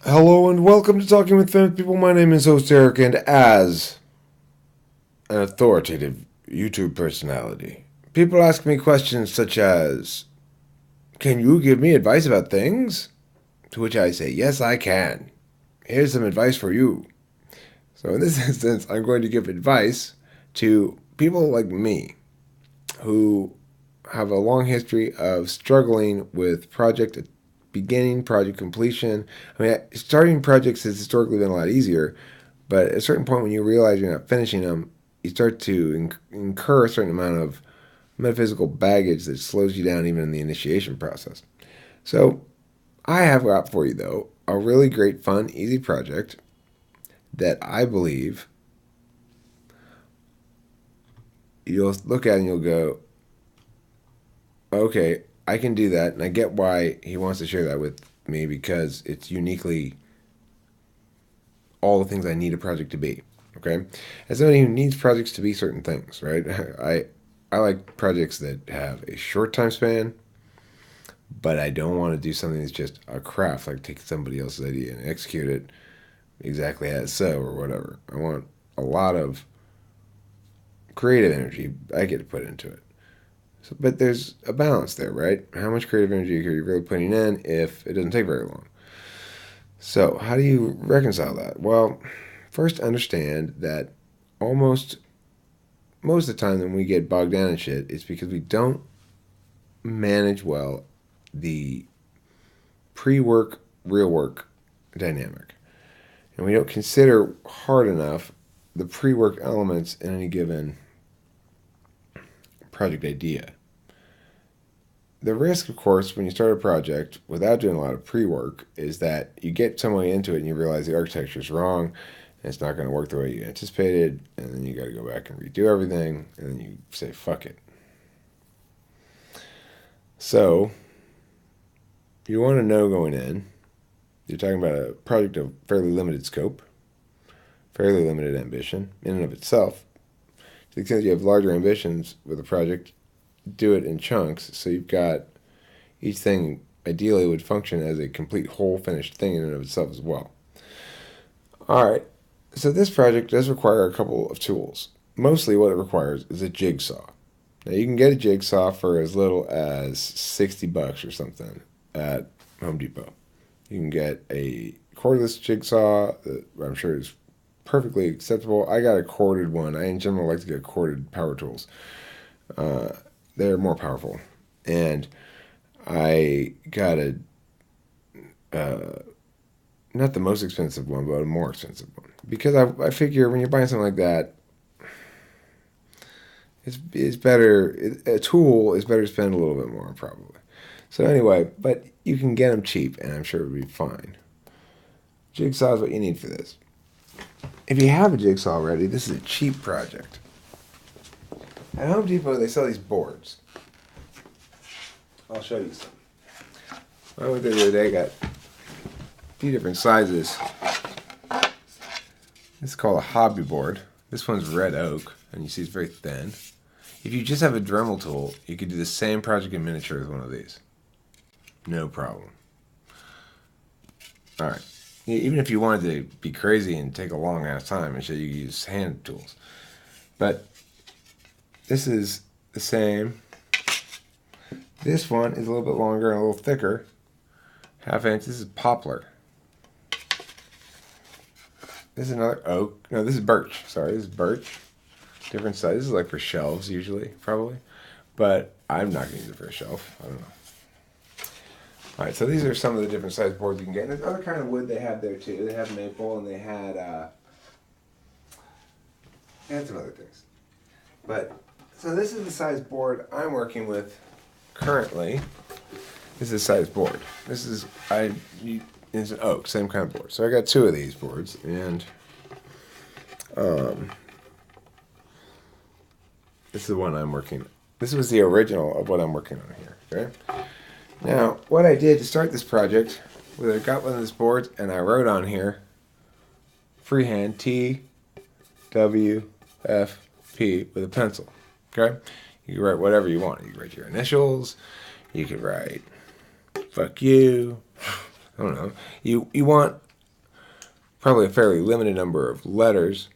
Hello and welcome to Talking with Famous People. My name is host Eric, and as an authoritative YouTube personality, people ask me questions such as, "Can you give me advice about things?" To which I say, "Yes, I can. Here's some advice for you." So in this instance, I'm going to give advice to people like me who have a long history of struggling with project beginning, project completion. I mean, starting projects has historically been a lot easier, but at a certain point when you realize you're not finishing them, you start to incur a certain amount of metaphysical baggage that slows you down even in the initiation process. So I have got for you, though, a really great, fun, easy project that I believe you'll look at and you'll go, okay, I can do that, and I get why he wants to share that with me because it's uniquely all the things I need a project to be. Okay, as somebody who needs projects to be certain things, right? I like projects that have a short time span, but I don't want to do something that's just a craft, like take somebody else's idea and execute it exactly as so or whatever. I want a lot of creative energy I get to put into it. So, but there's a balance there, right? How much creative energy are you really putting in if it doesn't take very long? So, how do you reconcile that? Well, first understand that almost most of the time when we get bogged down in shit, it's because we don't manage well the pre work, real work dynamic. And we don't consider hard enough the pre work elements in any given project idea. The risk, of course, when you start a project without doing a lot of pre work is that you get somebody into it and you realize the architecture is wrong and it's not going to work the way you anticipated, and then you got to go back and redo everything, and then you say, fuck it. So, you want to know going in, you're talking about a project of fairly limited scope, fairly limited ambition in and of itself. To the extent you have larger ambitions with a project, do it in chunks so you've got each thing ideally would function as a complete whole finished thing in and of itself as well. All right, so this project does require a couple of tools. Mostly what it requires is a jigsaw. Now you can get a jigsaw for as little as $60 or something at Home Depot. You can get a cordless jigsaw that I'm sure is perfectly acceptable. I got a corded one. I in general like to get corded power tools. They're more powerful. And I got a not the most expensive one, but a more expensive one. Because I figure when you're buying something like that, it's better. A tool is better to spend a little bit more, probably. So anyway, but you can get them cheap, and I'm sure it'll be fine. Jigsaw is what you need for this. If you have a jigsaw already, this is a cheap project. At Home Depot, they sell these boards. I'll show you some. I went there the other day, got a few different sizes. This is called a hobby board. This one's red oak, and you see it's very thin. If you just have a Dremel tool, you could do the same project in miniature with one of these. No problem. All right. Even if you wanted to be crazy and take a long ass time and shit, you could use hand tools. But this is the same. This one is a little bit longer and a little thicker. Half inch. This is poplar. This is another oak. No, this is birch. Sorry, this is birch. Different size. This is like for shelves usually, probably. But I'm not going to use it for a shelf. I don't know. All right, so these are some of the different size boards you can get. And there's other kind of wood they have there too. They have maple and they had some other things. But so this is the size board I'm working with currently. This is the size board. This is it's an oak, same kind of board. So I got two of these boards, and this is the one I'm working. This was the original of what I'm working on here. Okay. Now, what I did to start this project was I got one of these boards and I wrote on here freehand T W F P with a pencil. Okay? You can write whatever you want. You can write your initials. You could write fuck you. I don't know. You want probably a fairly limited number of letters.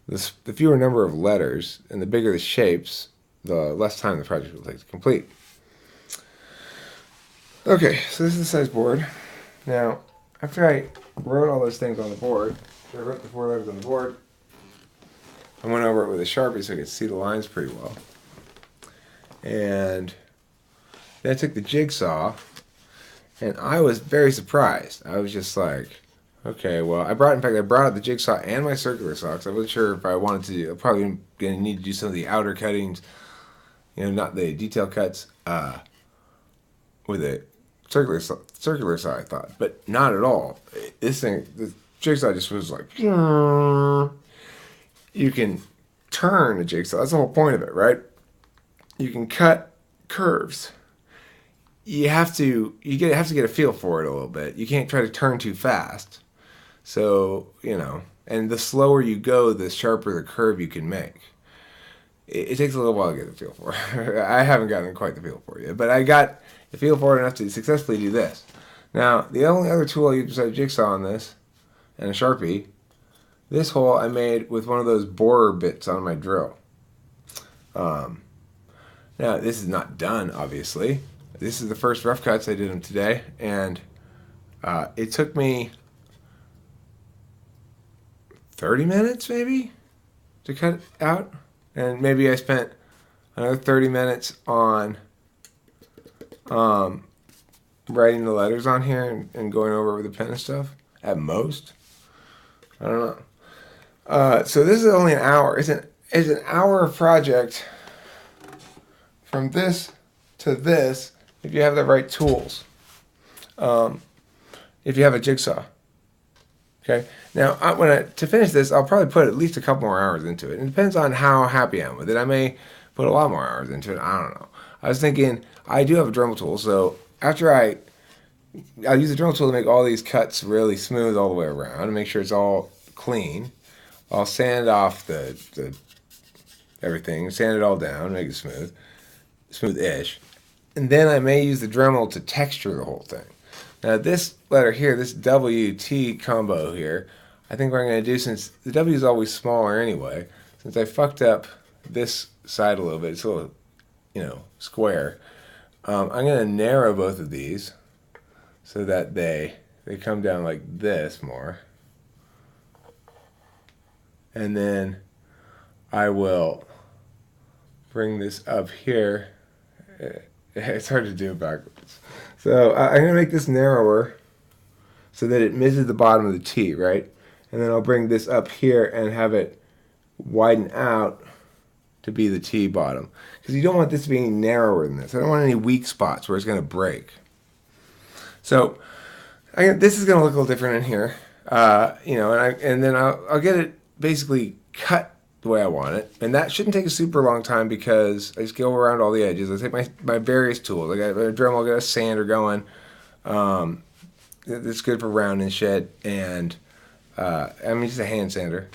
The fewer number of letters and the bigger the shapes, the less time the project will take to complete. Okay, so this is the size board. Now, after I wrote all those things on the board, I wrote the 4 letters on the board, I went over it with a Sharpie so I could see the lines pretty well. And then I took the jigsaw, and I was very surprised. I was just like, okay, well, I brought out the jigsaw and my circular saw, because I wasn't sure if I wanted to. I'm probably going to need to do some of the outer cuttings, not the detail cuts, with a circular saw, I thought, but not at all. The jigsaw just was like, you can turn a jigsaw. That's the whole point of it, right? You can cut curves. You have to get a feel for it a little bit. You can't try to turn too fast. So, and the slower you go, the sharper the curve you can make. It takes a little while to get the feel for it. I haven't gotten quite the feel for it yet, but I got the feel for it enough to successfully do this. Now, the only other tool I use besides jigsaw on this, and a Sharpie, this hole I made with one of those borer bits on my drill. Now, this is not done, obviously. This is the first rough cuts. I did them today, and it took me 30 minutes, maybe, to cut out. And maybe I spent another 30 minutes on writing the letters on here and going over with the pen and stuff, at most. I don't know. So this is only an hour. It's an hour project from this to this if you have the right tools. If you have a jigsaw. Okay. Now, to finish this, I'll probably put at least a couple more hours into it. It depends on how happy I am with it. I may put a lot more hours into it. I don't know. I was thinking, I do have a Dremel tool, so after I'll use the Dremel tool to make all these cuts really smooth all the way around and make sure it's all clean. I'll sand off the everything, sand it all down, make it smooth-ish. And then I may use the Dremel to texture the whole thing. Now this letter here, this WT combo here, I think what I'm going to do, since the W is always smaller anyway, since I fucked up this side a little bit, it's a little, square, I'm going to narrow both of these so that they come down like this more. And then I will bring this up here. It's hard to do it backwards. So I'm going to make this narrower so that it misses the bottom of the T, right? And then I'll bring this up here and have it widen out to be the T bottom. Because you don't want this being narrower than this. I don't want any weak spots where it's going to break. So this is going to look a little different in here. And then I'll get it basically cut the way I want it. And that shouldn't take a super long time because I just go around all the edges. I take my various tools. I got a Dremel, I got a sander going. It's good for rounding shit. And just a hand sander.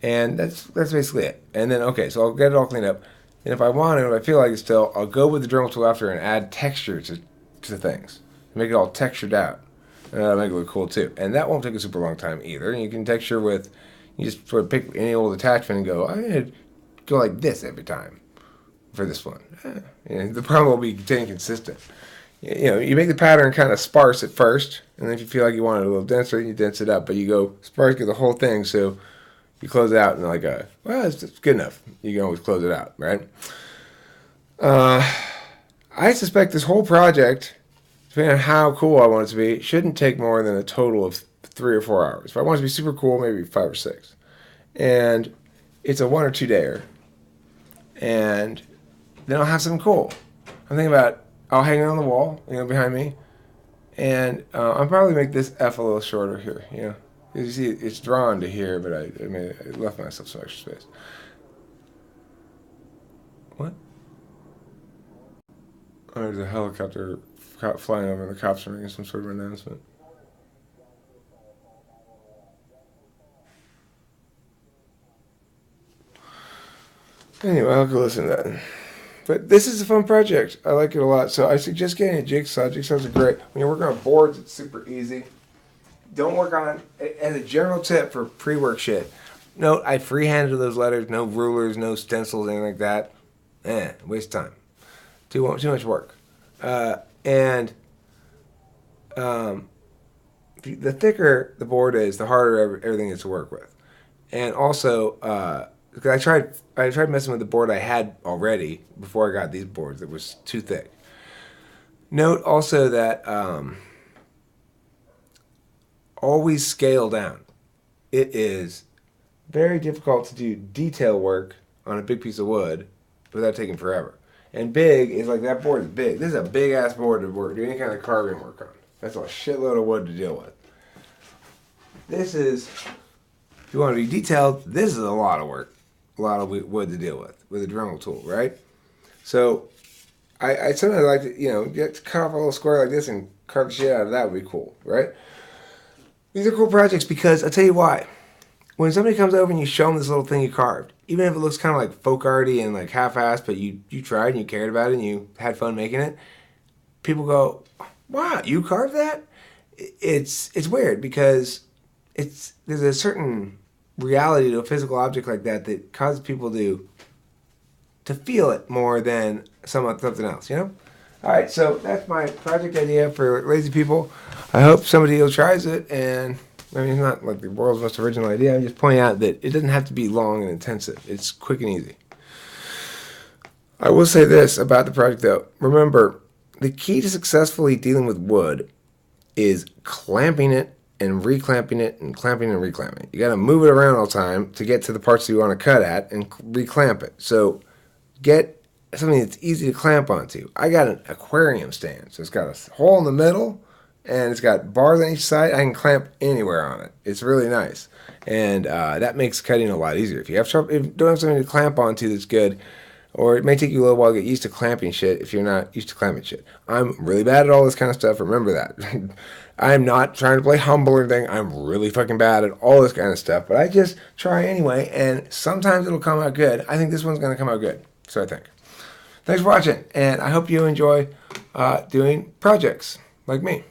And that's basically it. And then, okay, so I'll get it all cleaned up. And if I want to, if I feel like it still, I'll go with the Dremel tool after and add texture to things. Make it all textured out. And that'll make it look cool too. And that won't take a super long time either. And you can texture with, you just sort of pick any old attachment and go, I'm going to go like this every time for this one. The problem will be staying consistent. You make the pattern kind of sparse at first, and then if you feel like you want it a little denser, you dense it up. But you go sparse, get the whole thing, so you close it out and it's good enough. You can always close it out, right? I suspect this whole project, depending on how cool I want it to be, shouldn't take more than a total of 3 or 4 hours. If I want it to be super cool, maybe 5 or 6. And it's a 1 or 2 dayer. And then I'll have something cool. I'm thinking about, I'll hang it on the wall, behind me. And I'll probably make this F a little shorter here, You see, it's drawn to here, but I left myself some extra space. What? Oh, there's a helicopter flying over, and the cops are making some sort of announcement. Anyway, I'll go listen to that. But this is a fun project. I like it a lot. So I suggest getting a jigsaw. Jigsaws are great. When you're working on boards, it's super easy. Don't work on, as a general tip for pre-work shit, note I freehanded those letters, no rulers, no stencils, anything like that. Waste of time. Too much work. And the thicker the board is, the harder everything is to work with. And also, I tried messing with the board I had already before I got these boards. It was too thick. Note also that always scale down. It is very difficult to do detail work on a big piece of wood without taking forever. And big is like, that board is big. This is a big ass board to do any kind of carving work on. That's a shitload of wood to deal with. This is, if you want to be detailed, this is a lot of work. A lot of wood to deal with a Dremel tool, right? So I sometimes like to, get to cut off a little square like this and carve the shit out of that would be cool, right? These are cool projects because I'll tell you why. When somebody comes over and you show them this little thing you carved, even if it looks kind of like folk arty and like half-assed, but you tried and you cared about it and you had fun making it, people go, "Wow, you carved that?" It's weird because there's a certain reality to a physical object like that that causes people to feel it more than something else, All right, so that's my project idea for lazy people. I hope somebody else tries it, and I mean, it's not like the world's most original idea. I'm just pointing out that it doesn't have to be long and intensive. It's quick and easy. I will say this about the project, though. Remember, the key to successfully dealing with wood is clamping it and reclamping it and clamping and reclamping it. You got to move it around all the time to get to the parts you want to cut at and reclamp it. So get something that's easy to clamp onto. I got an aquarium stand, so it's got a hole in the middle and it's got bars on each side. I can clamp anywhere on it. It's really nice, and that makes cutting a lot easier. If you don't have something to clamp onto that's good, or it may take you a little while to get used to clamping shit if you're not used to clamping shit. I'm really bad at all this kind of stuff. Remember that. I'm not trying to play humble or anything. I'm really fucking bad at all this kind of stuff, but I just try anyway, and sometimes it'll come out good. I think this one's going to come out good, so I think. Thanks for watching, and I hope you enjoy doing projects like me.